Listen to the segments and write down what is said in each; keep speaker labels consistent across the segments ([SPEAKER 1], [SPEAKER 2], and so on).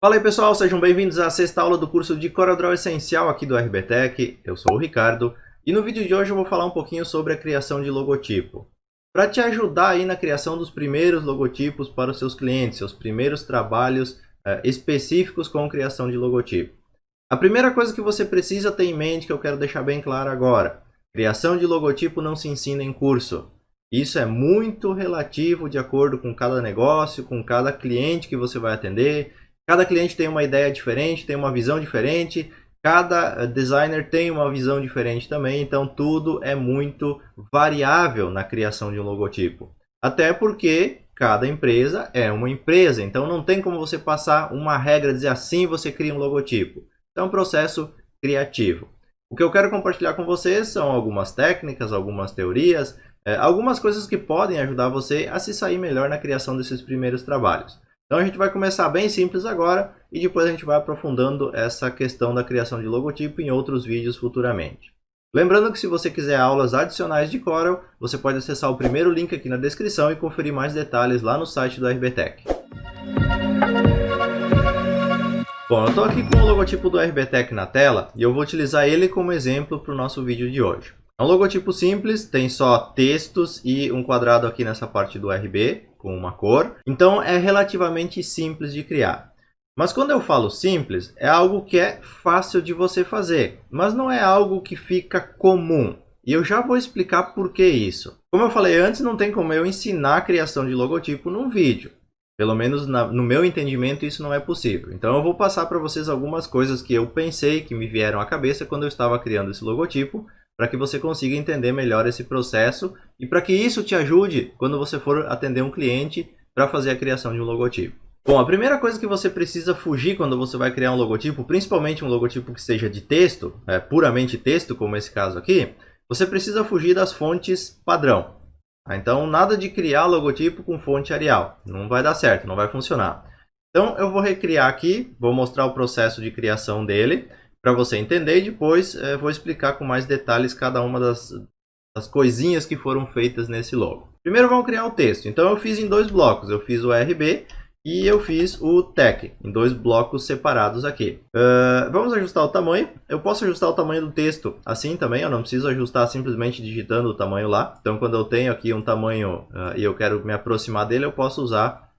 [SPEAKER 1] Fala aí pessoal, sejam bem-vindos à sexta aula do curso de CorelDRAW Essencial aqui do RBTech. Eu sou o Ricardo e no vídeo de hoje eu vou falar um pouquinho sobre a criação de logotipo. Para te ajudar aí na criação dos primeiros logotipos para os seus clientes, seus primeiros trabalhos específicos com criação de logotipo. A primeira coisa que você precisa ter em mente, que eu quero deixar bem claro agora: criação de logotipo não se ensina em curso. Isso é muito relativo de acordo com cada negócio, com cada cliente que você vai atender. Cada cliente tem uma ideia diferente, tem uma visão diferente, cada designer tem uma visão diferente também, então tudo é muito variável na criação de um logotipo. Até porque cada empresa é uma empresa, então não tem como você passar uma regra, dizer assim você cria um logotipo. É um processo criativo. O que eu quero compartilhar com vocês são algumas técnicas, algumas teorias, algumas coisas que podem ajudar você a se sair melhor na criação desses primeiros trabalhos. Então a gente vai começar bem simples agora e depois a gente vai aprofundando essa questão da criação de logotipo em outros vídeos futuramente. Lembrando que se você quiser aulas adicionais de Corel, você pode acessar o primeiro link aqui na descrição e conferir mais detalhes lá no site do RBTech. Bom, eu estou aqui com o logotipo do RBTech na tela e eu vou utilizar ele como exemplo para o nosso vídeo de hoje. É um logotipo simples, tem só textos e um quadrado aqui nessa parte do RB, com uma cor. Então é relativamente simples de criar. Mas quando eu falo simples, é algo que é fácil de você fazer, mas não é algo que fica comum. E eu já vou explicar por que isso. Como eu falei antes, não tem como eu ensinar a criação de logotipo num vídeo. Pelo menos no meu entendimento isso não é possível. Então eu vou passar para vocês algumas coisas que eu pensei, que me vieram à cabeça quando eu estava criando esse logotipo, para que você consiga entender melhor esse processo e para que isso te ajude quando você for atender um cliente para fazer a criação de um logotipo. Bom, a primeira coisa que você precisa fugir quando você vai criar um logotipo, principalmente um logotipo que seja de texto, puramente texto, como esse caso aqui, você precisa fugir das fontes padrão. Então, nada de criar logotipo com fonte Arial. Não vai dar certo, não vai funcionar. Então, eu vou recriar aqui, vou mostrar o processo de criação dele, para você entender, e depois vou explicar com mais detalhes cada uma das coisinhas que foram feitas nesse logo. Primeiro vamos criar o texto. Então eu fiz em dois blocos. Eu fiz o RB e eu fiz o Tech, em dois blocos separados aqui. Vamos ajustar o tamanho. Eu posso ajustar o tamanho do texto assim também. Eu não preciso ajustar simplesmente digitando o tamanho lá. Então quando eu tenho aqui um tamanho e eu quero me aproximar dele, eu posso usar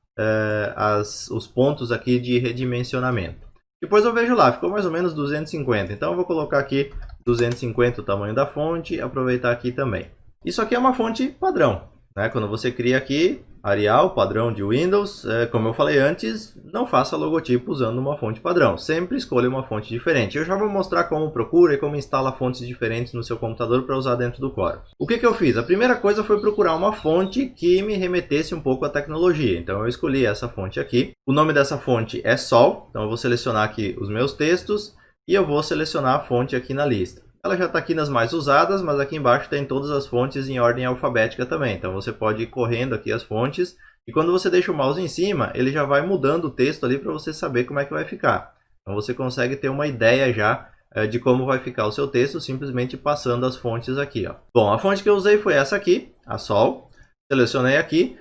[SPEAKER 1] os pontos aqui de redimensionamento. Depois eu vejo lá, ficou mais ou menos 250. Então eu vou colocar aqui 250 o tamanho da fonte, aproveitar aqui também. Isso aqui é uma fonte padrão, né? Quando você cria aqui Arial, padrão de Windows, como eu falei antes, não faça logotipo usando uma fonte padrão. Sempre escolha uma fonte diferente. Eu já vou mostrar como procura e como instala fontes diferentes no seu computador para usar dentro do Corel. O que eu fiz? A primeira coisa foi procurar uma fonte que me remetesse um pouco à tecnologia. Então eu escolhi essa fonte aqui. O nome dessa fonte é Sol. Então eu vou selecionar aqui os meus textos e eu vou selecionar a fonte aqui na lista. Ela já está aqui nas mais usadas, mas aqui embaixo tem todas as fontes em ordem alfabética também. Então você pode ir correndo aqui as fontes e quando você deixa o mouse em cima, ele já vai mudando o texto ali para você saber como é que vai ficar. Então você consegue ter uma ideia já de como vai ficar o seu texto simplesmente passando as fontes aqui. Ó. Bom, a fonte que eu usei foi essa aqui, a Sol. Selecionei aqui.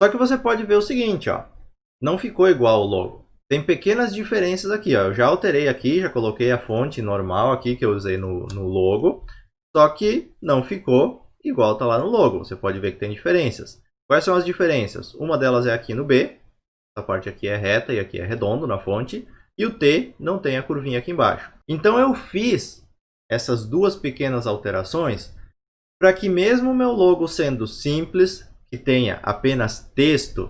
[SPEAKER 1] Só que você pode ver o seguinte, ó, não ficou igual o logo. Tem pequenas diferenças aqui, ó. Eu já alterei aqui, já coloquei a fonte normal aqui que eu usei no logo, só que não ficou igual está lá no logo. Você pode ver que tem diferenças. Quais são as diferenças? Uma delas é aqui no B, essa parte aqui é reta e aqui é redondo na fonte, e o T não tem a curvinha aqui embaixo. Então eu fiz essas duas pequenas alterações para que mesmo o meu logo sendo simples, que tenha apenas texto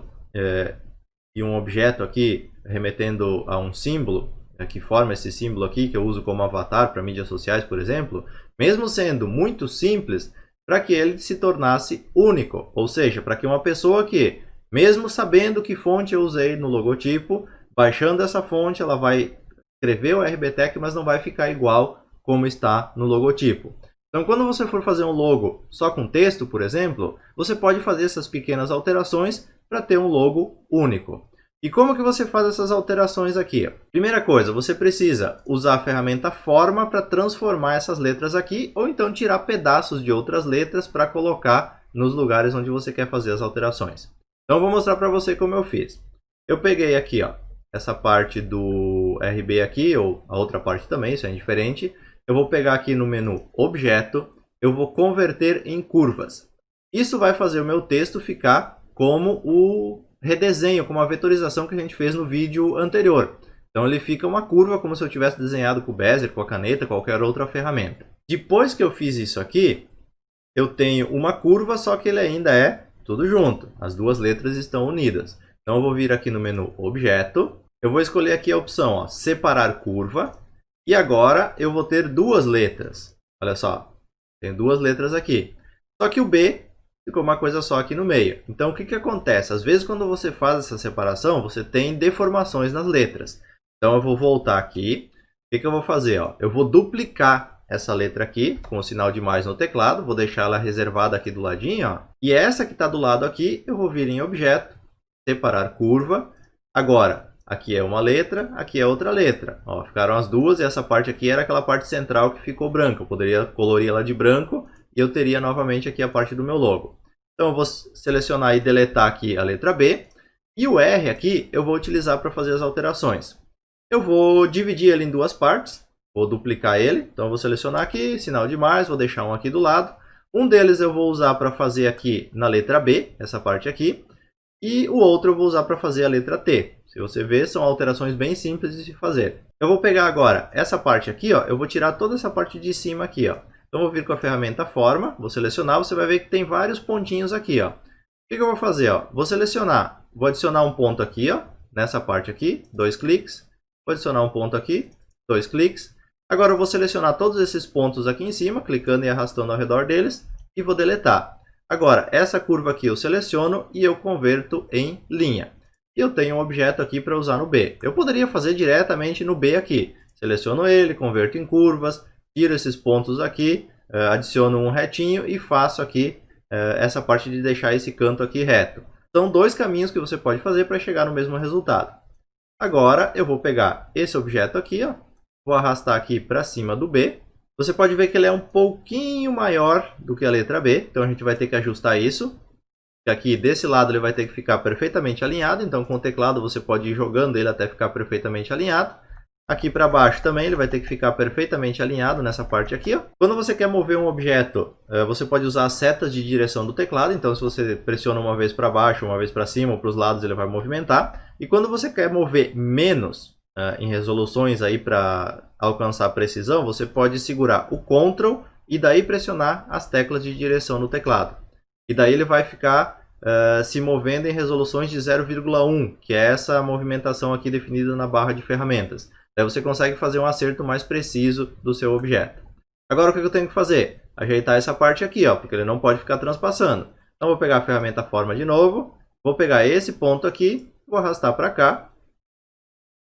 [SPEAKER 1] e um objeto aqui remetendo a um símbolo, que forma esse símbolo aqui, que eu uso como avatar para mídias sociais, por exemplo, mesmo sendo muito simples, para que ele se tornasse único. Ou seja, para que uma pessoa que, mesmo sabendo que fonte eu usei no logotipo, baixando essa fonte, ela vai escrever o RBTech, mas não vai ficar igual como está no logotipo. Então, quando você for fazer um logo só com texto, por exemplo, você pode fazer essas pequenas alterações para ter um logo único. E como que você faz essas alterações aqui? Primeira coisa, você precisa usar a ferramenta Forma para transformar essas letras aqui, ou então tirar pedaços de outras letras para colocar nos lugares onde você quer fazer as alterações. Então, eu vou mostrar para você como eu fiz. Eu peguei aqui, ó, essa parte do RB aqui, ou a outra parte também, isso é indiferente. Eu vou pegar aqui no menu Objeto, eu vou converter em curvas. Isso vai fazer o meu texto ficar como o redesenho, como a vetorização que a gente fez no vídeo anterior. Então ele fica uma curva como se eu tivesse desenhado com o Bezier, com a caneta, qualquer outra ferramenta. Depois que eu fiz isso aqui, eu tenho uma curva, só que ele ainda é tudo junto. As duas letras estão unidas. Então eu vou vir aqui no menu Objeto, eu vou escolher aqui a opção ó, Separar Curva, e agora eu vou ter duas letras. Olha só, tem duas letras aqui. Só que o B ficou uma coisa só aqui no meio. Então o que acontece? Às vezes quando você faz essa separação, você tem deformações nas letras. Então eu vou voltar aqui. O que eu vou fazer? Ó? Eu vou duplicar essa letra aqui com o sinal de mais no teclado. Vou deixar ela reservada aqui do ladinho. Ó. E essa que está do lado aqui, eu vou vir em Objeto, Separar Curva. Agora, aqui é uma letra, aqui é outra letra. Ó, ficaram as duas e essa parte aqui era aquela parte central que ficou branca. Eu poderia colorir ela de branco e eu teria novamente aqui a parte do meu logo. Então eu vou selecionar e deletar aqui a letra B. E o R aqui eu vou utilizar para fazer as alterações. Eu vou dividir ele em duas partes. Vou duplicar ele. Então eu vou selecionar aqui, sinal de mais, vou deixar um aqui do lado. Um deles eu vou usar para fazer aqui na letra B, essa parte aqui. E o outro eu vou usar para fazer a letra T. Se você ver, são alterações bem simples de se fazer. Eu vou pegar agora essa parte aqui, ó, eu vou tirar toda essa parte de cima aqui. Ó. Então vou vir com a ferramenta Forma, vou selecionar, você vai ver que tem vários pontinhos aqui. Ó. O que eu vou fazer? Ó? Vou selecionar, vou adicionar um ponto aqui, ó, nessa parte aqui, 2 cliques. Vou adicionar um ponto aqui, 2 cliques. Agora eu vou selecionar todos esses pontos aqui em cima, clicando e arrastando ao redor deles, e vou deletar. Agora, essa curva aqui eu seleciono e eu converto em linha. E eu tenho um objeto aqui para usar no B. Eu poderia fazer diretamente no B aqui. Seleciono ele, converto em curvas, tiro esses pontos aqui, adiciono um retinho e faço aqui essa parte de deixar esse canto aqui reto. São dois caminhos que você pode fazer para chegar no mesmo resultado. Agora eu vou pegar esse objeto aqui, ó, vou arrastar aqui para cima do B. Você pode ver que ele é um pouquinho maior do que a letra B, então a gente vai ter que ajustar isso. Aqui desse lado ele vai ter que ficar perfeitamente alinhado, então com o teclado você pode ir jogando ele até ficar perfeitamente alinhado. Aqui para baixo também ele vai ter que ficar perfeitamente alinhado nessa parte aqui. Ó. Quando você quer mover um objeto, você pode usar as setas de direção do teclado. Então se você pressiona uma vez para baixo, uma vez para cima ou para os lados, ele vai movimentar. E quando você quer mover menos em resoluções aí para alcançar precisão, você pode segurar o Ctrl e daí pressionar as teclas de direção no teclado. E daí ele vai ficar se movendo em resoluções de 0,1, que é essa movimentação aqui definida na barra de ferramentas. Daí você consegue fazer um acerto mais preciso do seu objeto. Agora o que eu tenho que fazer? Ajeitar essa parte aqui, ó, porque ele não pode ficar transpassando. Então vou pegar a ferramenta Forma de novo, vou pegar esse ponto aqui, vou arrastar para cá,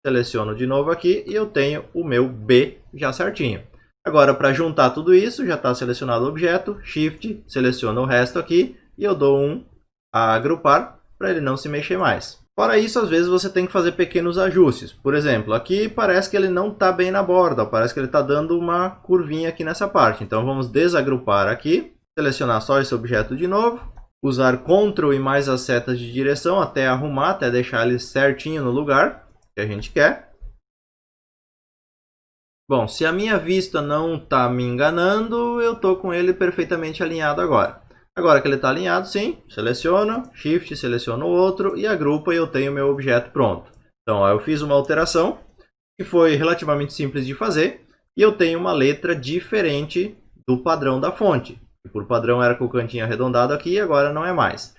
[SPEAKER 1] seleciono de novo aqui e eu tenho o meu B já certinho. Agora para juntar tudo isso, já está selecionado o objeto, Shift, seleciono o resto aqui e eu dou um a agrupar para ele não se mexer mais. Fora isso, às vezes você tem que fazer pequenos ajustes. Por exemplo, aqui parece que ele não está bem na borda, parece que ele está dando uma curvinha aqui nessa parte. Então vamos desagrupar aqui, selecionar só esse objeto de novo, usar Ctrl e mais as setas de direção até arrumar, até deixar ele certinho no lugar que a gente quer. Bom, se a minha vista não está me enganando, eu estou com ele perfeitamente alinhado agora. Agora que ele está alinhado, sim, seleciono, Shift, seleciono o outro e agrupa e eu tenho meu objeto pronto. Então, ó, eu fiz uma alteração que foi relativamente simples de fazer e eu tenho uma letra diferente do padrão da fonte. Por padrão era com o cantinho arredondado aqui e agora não é mais.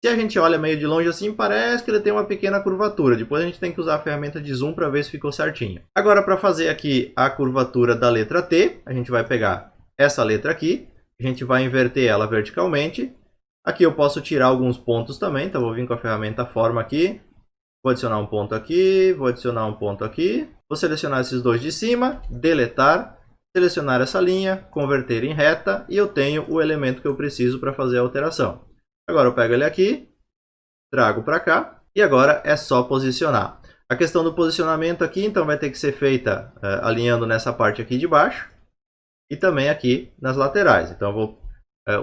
[SPEAKER 1] Se a gente olha meio de longe assim, parece que ele tem uma pequena curvatura. Depois a gente tem que usar a ferramenta de zoom para ver se ficou certinho. Agora, para fazer aqui a curvatura da letra T, a gente vai pegar essa letra aqui. A gente vai inverter ela verticalmente. Aqui eu posso tirar alguns pontos também. Então vou vir com a ferramenta Forma aqui. Vou adicionar um ponto aqui. Vou adicionar um ponto aqui. Vou selecionar esses dois de cima. Deletar. Selecionar essa linha. Converter em reta. E eu tenho o elemento que eu preciso para fazer a alteração. Agora eu pego ele aqui. Trago para cá. E agora é só posicionar. A questão do posicionamento aqui então vai ter que ser feita alinhando nessa parte aqui de baixo. E também aqui nas laterais. Então eu vou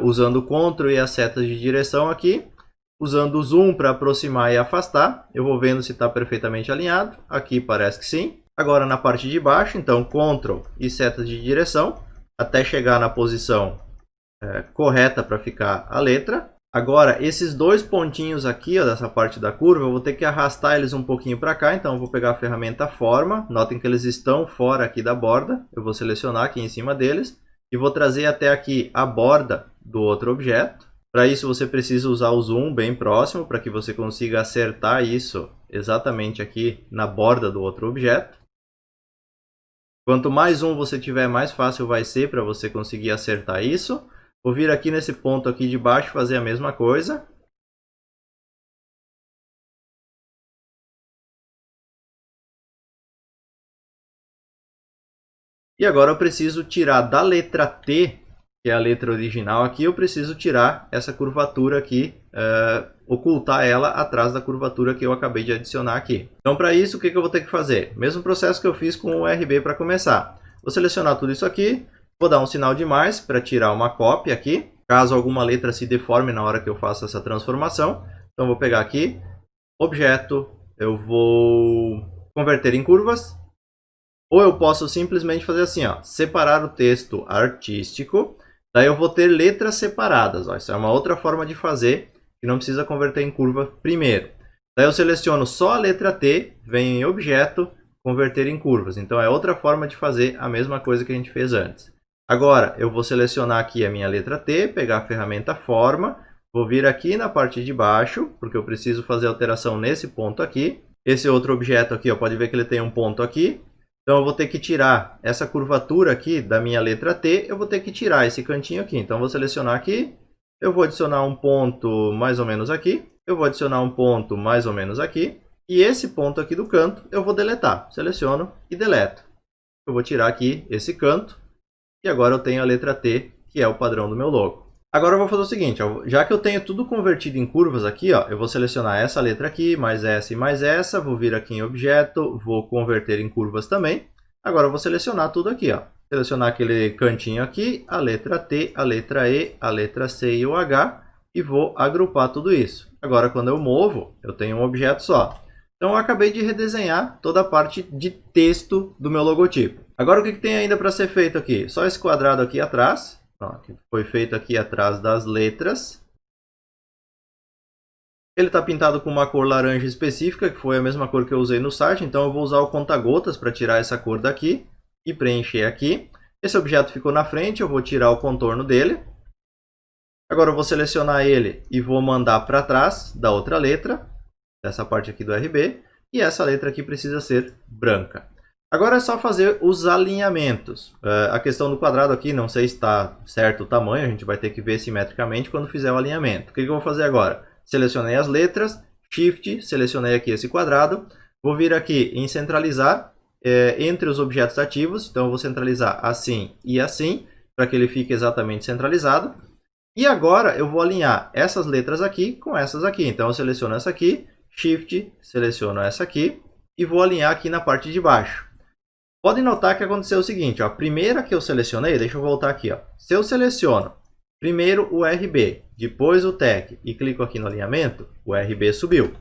[SPEAKER 1] usando o Ctrl e as setas de direção aqui. Usando o zoom para aproximar e afastar, eu vou vendo se está perfeitamente alinhado. Aqui parece que sim. Agora na parte de baixo, então Ctrl e seta de direção, até chegar na posição correta para ficar a letra. Agora, esses dois pontinhos aqui, ó, dessa parte da curva, eu vou ter que arrastar eles um pouquinho para cá. Então, eu vou pegar a ferramenta Forma. Notem que eles estão fora aqui da borda. Eu vou selecionar aqui em cima deles. E vou trazer até aqui a borda do outro objeto. Para isso, você precisa usar o zoom bem próximo, para que você consiga acertar isso exatamente aqui na borda do outro objeto. Quanto mais zoom você tiver, mais fácil vai ser para você conseguir acertar isso. Vou vir aqui nesse ponto aqui de baixo, fazer a mesma coisa. E agora eu preciso tirar da letra T, que é a letra original aqui, eu preciso tirar essa curvatura aqui, ocultar ela atrás da curvatura que eu acabei de adicionar aqui. Então, para isso, o que eu vou ter que fazer? Mesmo processo que eu fiz com o RB para começar. Vou selecionar tudo isso aqui, vou dar um sinal de mais para tirar uma cópia aqui, caso alguma letra se deforme na hora que eu faço essa transformação. Então, vou pegar aqui, objeto, eu vou converter em curvas. Ou eu posso simplesmente fazer assim, ó, separar o texto artístico. Daí eu vou ter letras separadas. Ó, isso é uma outra forma de fazer, que não precisa converter em curva primeiro. Daí eu seleciono só a letra T, venho em objeto, converter em curvas. Então é outra forma de fazer a mesma coisa que a gente fez antes. Agora eu vou selecionar aqui a minha letra T, pegar a ferramenta Forma, vou vir aqui na parte de baixo, porque eu preciso fazer alteração nesse ponto aqui. Esse outro objeto aqui, ó, pode ver que ele tem um ponto aqui. Então, eu vou ter que tirar essa curvatura aqui da minha letra T, eu vou ter que tirar esse cantinho aqui. Então, eu vou selecionar aqui, eu vou adicionar um ponto mais ou menos aqui, eu vou adicionar um ponto mais ou menos aqui, e esse ponto aqui do canto eu vou deletar. Seleciono e deleto. Eu vou tirar aqui esse canto, e agora eu tenho a letra T, que é o padrão do meu logo. Agora eu vou fazer o seguinte, ó, já que eu tenho tudo convertido em curvas aqui, ó, eu vou selecionar essa letra aqui, mais essa e mais essa, vou vir aqui em objeto, vou converter em curvas também. Agora eu vou selecionar tudo aqui, ó. Selecionar aquele cantinho aqui, a letra T, a letra E, a letra C e o H, e vou agrupar tudo isso. Agora quando eu movo, eu tenho um objeto só. Então eu acabei de redesenhar toda a parte de texto do meu logotipo. Agora o que tem ainda para ser feito aqui? Só esse quadrado aqui atrás. Ó, que foi feito aqui atrás das letras. Ele está pintado com uma cor laranja específica, que foi a mesma cor que eu usei no site. Então eu vou usar o conta-gotas para tirar essa cor daqui e preencher aqui. Esse objeto ficou na frente, eu vou tirar o contorno dele. Agora eu vou selecionar ele e vou mandar para trás da outra letra, dessa parte aqui do RB. E essa letra aqui precisa ser branca. Agora é só fazer os alinhamentos. A questão do quadrado aqui, não sei se está certo o tamanho, a gente vai ter que ver simetricamente quando fizer o alinhamento. O que eu vou fazer agora? Selecionei as letras, Shift, selecionei aqui esse quadrado. Vou vir aqui em centralizar entre os objetos ativos. Então eu vou centralizar assim e assim, para que ele fique exatamente centralizado. E agora eu vou alinhar essas letras aqui com essas aqui. Então eu seleciono essa aqui, Shift, seleciono essa aqui e vou alinhar aqui na parte de baixo. Podem notar que aconteceu o seguinte, ó, a primeira que eu selecionei, deixa eu voltar aqui, ó. Se eu seleciono primeiro o RB, depois o TEC e clico aqui no alinhamento, o RB subiu.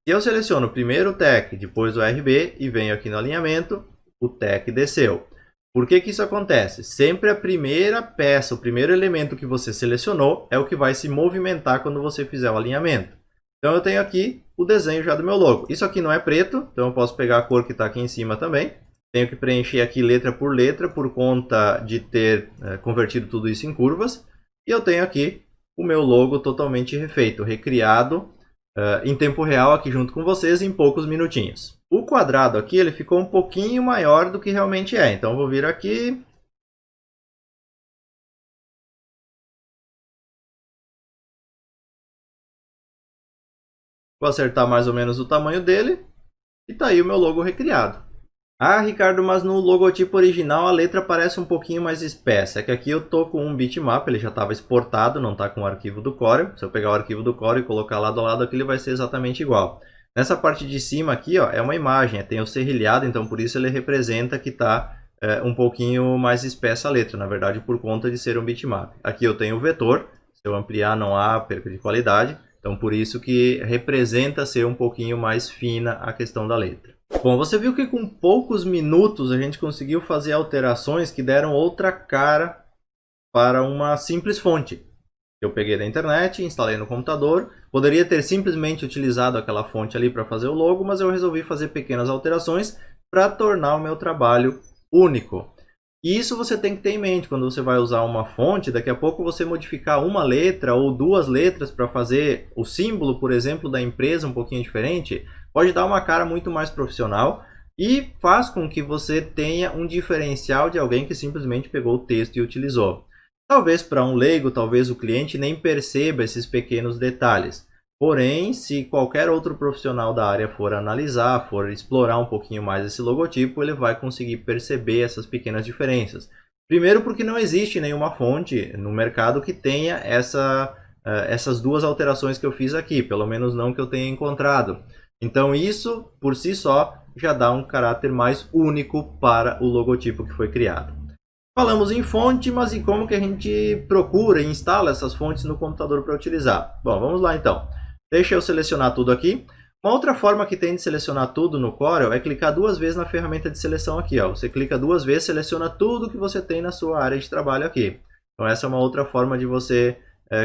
[SPEAKER 1] Se eu seleciono primeiro o TEC, depois o RB e venho aqui no alinhamento, o TEC desceu. Por que isso acontece? Sempre a primeira peça, o primeiro elemento que você selecionou é o que vai se movimentar quando você fizer o alinhamento. Então eu tenho aqui o desenho já do meu logo. Isso aqui não é preto, então eu posso pegar a cor que está aqui em cima também. Tenho que preencher aqui letra por conta de ter convertido tudo isso em curvas. E eu tenho aqui o meu logo totalmente refeito, recriado em tempo real aqui junto com vocês em poucos minutinhos. O quadrado aqui ele ficou um pouquinho maior do que realmente é. Então eu vou vir aqui. Vou acertar mais ou menos o tamanho dele. E está aí o meu logo recriado. Ah, Ricardo, mas no logotipo original a letra parece um pouquinho mais espessa. É que aqui eu tô com um bitmap, ele já estava exportado, não está com o arquivo do Corel. Se eu pegar o arquivo do Corel e colocar lado a lado aqui, ele vai ser exatamente igual. Nessa parte de cima aqui, ó, é uma imagem, tem o serrilhado, então por isso ele representa que está um pouquinho mais espessa a letra, na verdade por conta de ser um bitmap. Aqui eu tenho o vetor, se eu ampliar não há perca de qualidade. Então Então por isso que representa ser um pouquinho mais fina a questão da letra. Bom, você viu que com poucos minutos a gente conseguiu fazer alterações que deram outra cara para uma simples fonte. Eu peguei da internet, instalei no computador, poderia ter simplesmente utilizado aquela fonte ali para fazer o logo, mas eu resolvi fazer pequenas alterações para tornar o meu trabalho único. E isso você tem que ter em mente quando você vai usar uma fonte. Daqui a pouco você modificar uma letra ou duas letras para fazer o símbolo, por exemplo, da empresa um pouquinho diferente, pode dar uma cara muito mais profissional e faz com que você tenha um diferencial de alguém que simplesmente pegou o texto e utilizou. Talvez para um leigo, talvez o cliente nem perceba esses pequenos detalhes. Porém, se qualquer outro profissional da área for analisar, for explorar um pouquinho mais esse logotipo, ele vai conseguir perceber essas pequenas diferenças. Primeiro porque não existe nenhuma fonte no mercado que tenha essas duas alterações que eu fiz aqui, pelo menos não que eu tenha encontrado. Então isso, por si só, já dá um caráter mais único para o logotipo que foi criado. Falamos em fonte, mas e como que a gente procura e instala essas fontes no computador para utilizar? Bom, vamos lá então. Deixa eu selecionar tudo aqui. Uma outra forma que tem de selecionar tudo no Corel é clicar duas vezes na ferramenta de seleção aqui. Ó. Você clica duas vezes, seleciona tudo que você tem na sua área de trabalho aqui. Então essa é uma outra forma de você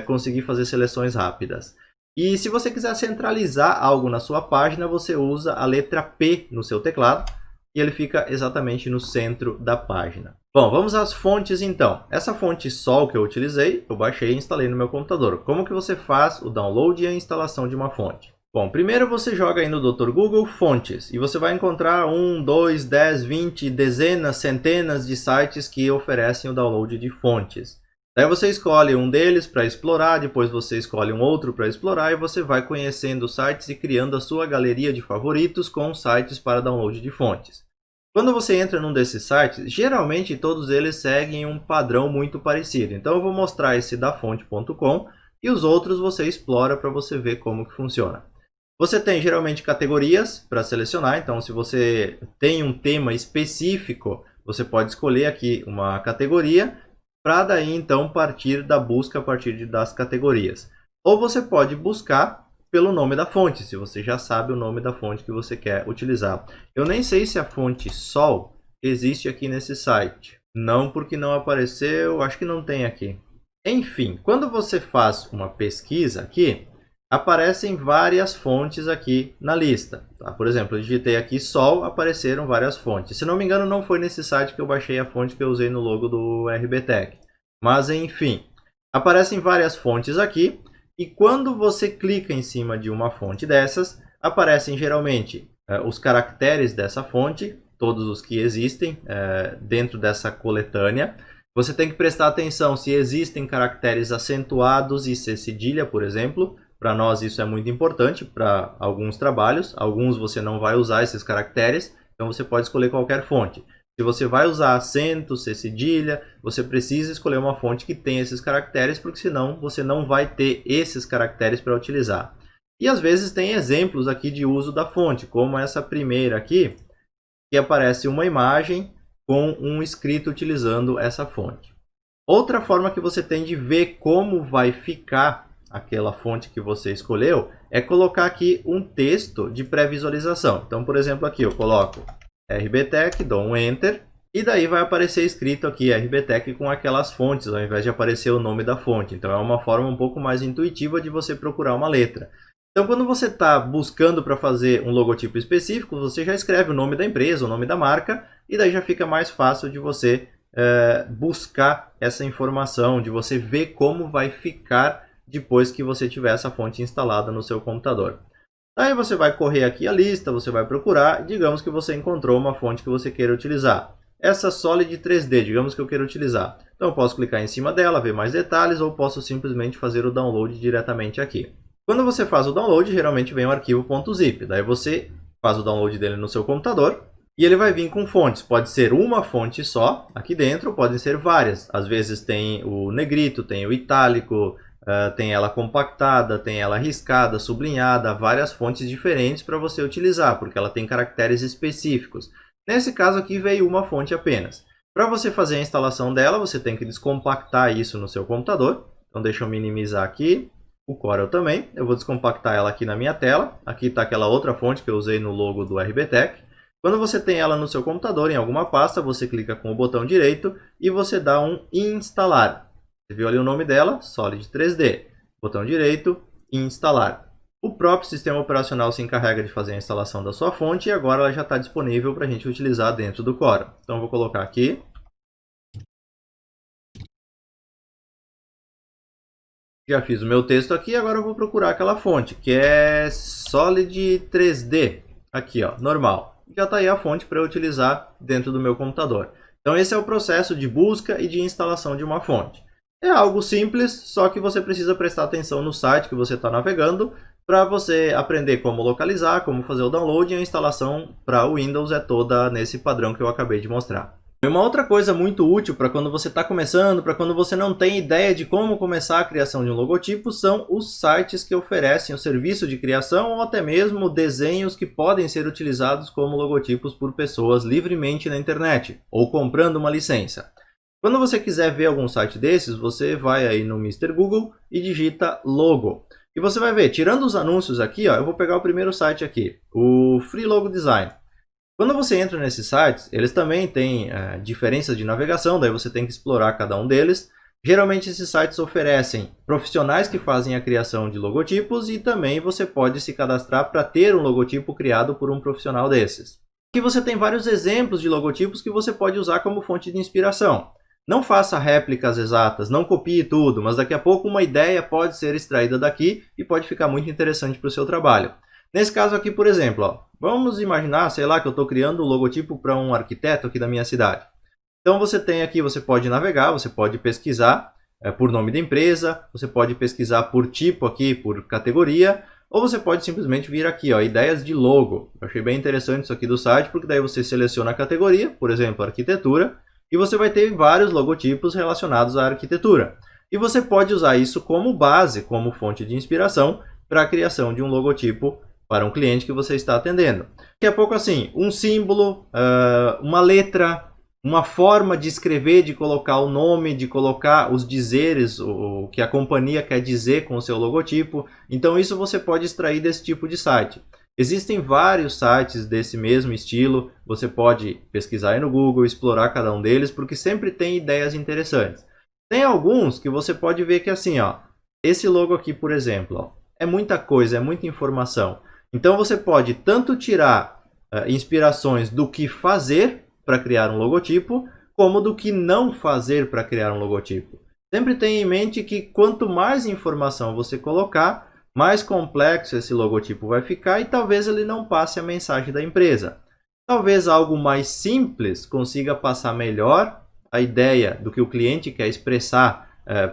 [SPEAKER 1] conseguir fazer seleções rápidas. E se você quiser centralizar algo na sua página, você usa a letra P no seu teclado e ele fica exatamente no centro da página. Bom, vamos às fontes então. Essa fonte Sol que eu utilizei, eu baixei e instalei no meu computador. Como que você faz o download e a instalação de uma fonte? Bom, primeiro você joga aí no Dr. Google fontes e você vai encontrar 1, 2, 10, 20, dezenas, centenas de sites que oferecem o download de fontes. Daí você escolhe um deles para explorar, depois você escolhe um outro para explorar e você vai conhecendo os sites e criando a sua galeria de favoritos com sites para download de fontes. Quando você entra num desses sites, geralmente todos eles seguem um padrão muito parecido. Então eu vou mostrar esse da fonte.com e os outros você explora para você ver como que funciona. Você tem geralmente categorias para selecionar, então se você tem um tema específico, você pode escolher aqui uma categoria para daí então partir da busca a partir das categorias. Ou você pode buscar pelo nome da fonte, se você já sabe o nome da fonte que você quer utilizar. Eu nem sei se a fonte Sol existe aqui nesse site. Não, porque não apareceu, acho que não tem aqui. Enfim, quando você faz uma pesquisa aqui, aparecem várias fontes aqui na lista. Tá? Por exemplo, eu digitei aqui Sol, apareceram várias fontes. Se não me engano, não foi nesse site que eu baixei a fonte que eu usei no logo do RBTech. Mas enfim, aparecem várias fontes aqui. E quando você clica em cima de uma fonte dessas, aparecem geralmente os caracteres dessa fonte, todos os que existem dentro dessa coletânea. Você tem que prestar atenção se existem caracteres acentuados e C cedilha, por exemplo. Para nós isso é muito importante para alguns trabalhos. Alguns você não vai usar esses caracteres, então você pode escolher qualquer fonte. Se você vai usar acento, C cedilha, você precisa escolher uma fonte que tenha esses caracteres, porque senão você não vai ter esses caracteres para utilizar. E às vezes tem exemplos aqui de uso da fonte, como essa primeira aqui, que aparece uma imagem com um escrito utilizando essa fonte. Outra forma que você tem de ver como vai ficar aquela fonte que você escolheu é colocar aqui um texto de pré-visualização. Então, por exemplo, aqui eu coloco RBTech, dou um Enter, e daí vai aparecer escrito aqui RBTech com aquelas fontes, ao invés de aparecer o nome da fonte. Então é uma forma um pouco mais intuitiva de você procurar uma letra. Então quando você está buscando para fazer um logotipo específico, você já escreve o nome da empresa, o nome da marca, e daí já fica mais fácil de você buscar essa informação, de você ver como vai ficar depois que você tiver essa fonte instalada no seu computador. Aí você vai correr aqui a lista, você vai procurar, digamos que você encontrou uma fonte que você queira utilizar. Essa Solid 3D, digamos que eu queira utilizar. Então eu posso clicar em cima dela, ver mais detalhes, ou posso simplesmente fazer o download diretamente aqui. Quando você faz o download, geralmente vem um arquivo .zip. Daí você faz o download dele no seu computador e ele vai vir com fontes. Pode ser uma fonte só aqui dentro, ou podem ser várias. Às vezes tem o negrito, tem o itálico, tem ela compactada, tem ela riscada, sublinhada, várias fontes diferentes para você utilizar, porque ela tem caracteres específicos. Nesse caso aqui veio uma fonte apenas. Para você fazer a instalação dela, você tem que descompactar isso no seu computador. Então deixa eu minimizar aqui. o Corel também. Eu vou descompactar ela aqui na minha tela. Aqui está aquela outra fonte que eu usei no logo do RBTech. Quando você tem ela no seu computador, em alguma pasta, você clica com o botão direito e você dá um instalar. Você viu ali o nome dela? Solid 3D. Botão direito, instalar. O próprio sistema operacional se encarrega de fazer a instalação da sua fonte e agora ela já está disponível para a gente utilizar dentro do Corel. Então eu vou colocar aqui. Já fiz o meu texto aqui, agora eu vou procurar aquela fonte, que é Solid 3D. Aqui, ó, normal. Já está aí a fonte para eu utilizar dentro do meu computador. Então esse é o processo de busca e de instalação de uma fonte. É algo simples, só que você precisa prestar atenção no site que você está navegando para você aprender como localizar, como fazer o download, e a instalação para o Windows é toda nesse padrão que eu acabei de mostrar. E uma outra coisa muito útil para quando você está começando, para quando você não tem ideia de como começar a criação de um logotipo, são os sites que oferecem o serviço de criação ou até mesmo desenhos que podem ser utilizados como logotipos por pessoas livremente na internet ou comprando uma licença. Quando você quiser ver algum site desses, você vai aí no Mr. Google e digita logo. E você vai ver, tirando os anúncios aqui, ó, eu vou pegar o primeiro site aqui, o Free Logo Design. Quando você entra nesses sites, eles também têm diferenças de navegação, daí você tem que explorar cada um deles. Geralmente esses sites oferecem profissionais que fazem a criação de logotipos e também você pode se cadastrar para ter um logotipo criado por um profissional desses. Aqui você tem vários exemplos de logotipos que você pode usar como fonte de inspiração. Não faça réplicas exatas, não copie tudo, mas daqui a pouco uma ideia pode ser extraída daqui e pode ficar muito interessante para o seu trabalho. Nesse caso aqui, por exemplo, ó, vamos imaginar, sei lá, que eu estou criando um logotipo para um arquiteto aqui da minha cidade. Então você tem aqui, você pode navegar, você pode pesquisar por nome da empresa, você pode pesquisar por tipo aqui, por categoria, ou você pode simplesmente vir aqui, ó, ideias de logo. Eu achei bem interessante isso aqui do site, porque daí você seleciona a categoria, por exemplo, arquitetura, e você vai ter vários logotipos relacionados à arquitetura. E você pode usar isso como base, como fonte de inspiração para a criação de um logotipo para um cliente que você está atendendo. Daqui a pouco assim, um símbolo, uma letra, uma forma de escrever, de colocar o nome, de colocar os dizeres, o que a companhia quer dizer com o seu logotipo. Então isso você pode extrair desse tipo de site. Existem vários sites desse mesmo estilo, você pode pesquisar aí no Google, explorar cada um deles, porque sempre tem ideias interessantes. Tem alguns que você pode ver que assim, ó, esse logo aqui, por exemplo, ó, é muita coisa, é muita informação. Então você pode tanto tirar inspirações do que fazer para criar um logotipo, como do que não fazer para criar um logotipo. Sempre tenha em mente que quanto mais informação você colocar, mais complexo esse logotipo vai ficar e talvez ele não passe a mensagem da empresa. Talvez algo mais simples consiga passar melhor a ideia do que o cliente quer expressar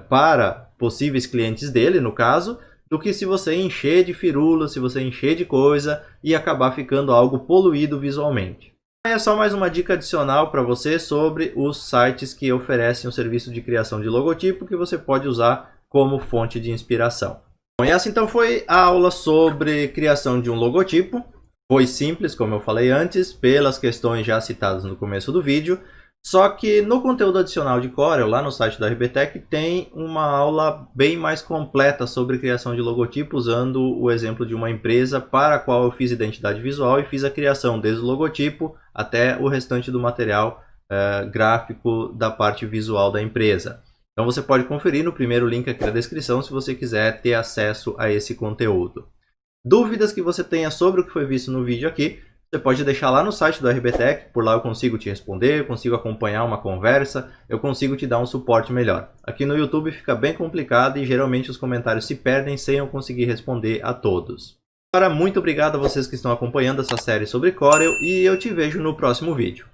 [SPEAKER 1] para possíveis clientes dele, no caso, do que se você encher de firula, se você encher de coisa e acabar ficando algo poluído visualmente. É só mais uma dica adicional para você sobre os sites que oferecem o serviço de criação de logotipo que você pode usar como fonte de inspiração. Bom, e essa então foi a aula sobre criação de um logotipo. Foi simples, como eu falei antes, pelas questões já citadas no começo do vídeo. Só que no conteúdo adicional de Corel, lá no site da RBTech, tem uma aula bem mais completa sobre criação de logotipo, usando o exemplo de uma empresa para a qual eu fiz identidade visual e fiz a criação desde o logotipo até o restante do material gráfico da parte visual da empresa. Então você pode conferir no primeiro link aqui na descrição se você quiser ter acesso a esse conteúdo. Dúvidas que você tenha sobre o que foi visto no vídeo aqui, você pode deixar lá no site do RBTech, por lá eu consigo te responder, eu consigo acompanhar uma conversa, eu consigo te dar um suporte melhor. Aqui no YouTube fica bem complicado e geralmente os comentários se perdem sem eu conseguir responder a todos. Agora, muito obrigado a vocês que estão acompanhando essa série sobre Corel e eu te vejo no próximo vídeo.